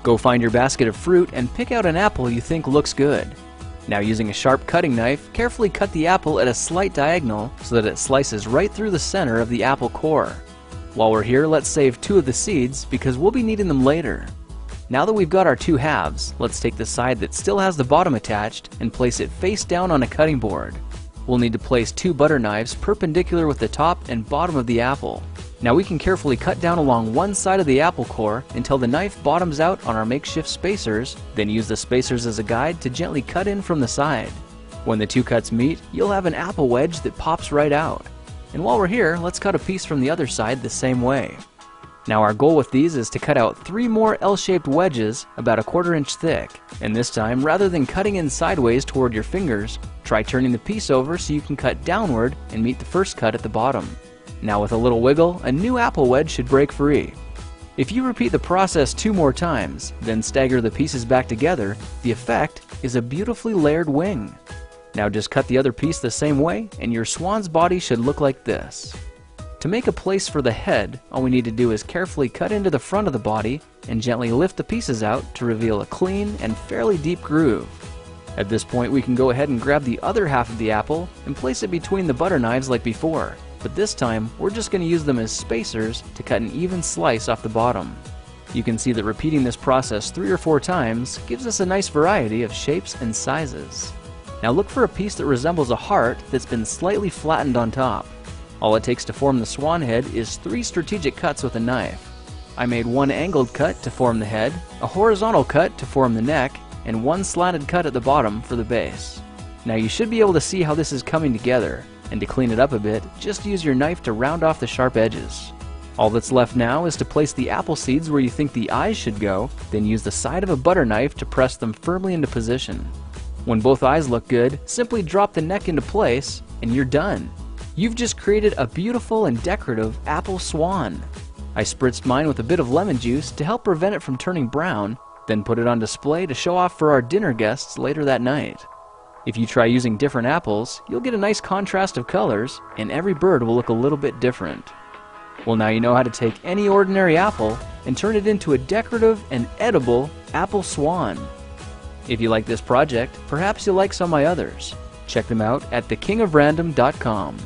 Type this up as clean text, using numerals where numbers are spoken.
Go find your basket of fruit and pick out an apple you think looks good. Now, using a sharp cutting knife, carefully cut the apple at a slight diagonal so that it slices right through the center of the apple core. While we're here, let's save 2 of the seeds because we'll be needing them later. Now that we've got our 2 halves, let's take the side that still has the bottom attached and place it face down on a cutting board. We'll need to place 2 butter knives perpendicular with the top and bottom of the apple. Now we can carefully cut down along one side of the apple core until the knife bottoms out on our makeshift spacers, then use the spacers as a guide to gently cut in from the side. When the 2 cuts meet, you'll have an apple wedge that pops right out. And while we're here, let's cut a piece from the other side the same way. Now our goal with these is to cut out 3 more L-shaped wedges about a 1/4 inch thick. And this time, rather than cutting in sideways toward your fingers, try turning the piece over so you can cut downward and meet the first cut at the bottom. Now with a little wiggle, a new apple wedge should break free. If you repeat the process 2 more times, then stagger the pieces back together, the effect is a beautifully layered wing. Now just cut the other piece the same way and your swan's body should look like this. To make a place for the head, all we need to do is carefully cut into the front of the body and gently lift the pieces out to reveal a clean and fairly deep groove. At this point, we can go ahead and grab the other half of the apple and place it between the butter knives like before, but this time we're just going to use them as spacers to cut an even slice off the bottom. You can see that repeating this process 3 or 4 times gives us a nice variety of shapes and sizes. Now look for a piece that resembles a heart that's been slightly flattened on top. All it takes to form the swan head is 3 strategic cuts with a knife. I made 1 angled cut to form the head, a horizontal cut to form the neck, and 1 slanted cut at the bottom for the base. Now you should be able to see how this is coming together, and to clean it up a bit, just use your knife to round off the sharp edges. All that's left now is to place the apple seeds where you think the eyes should go, then use the side of a butter knife to press them firmly into position. When both eyes look good, simply drop the neck into place, and you're done. You've just created a beautiful and decorative apple swan. I spritzed mine with a bit of lemon juice to help prevent it from turning brown, then put it on display to show off for our dinner guests later that night. If you try using different apples, you'll get a nice contrast of colors, and every bird will look a little bit different. Well, now you know how to take any ordinary apple and turn it into a decorative and edible apple swan. If you like this project, perhaps you'll like some of my others. Check them out at thekingofrandom.com.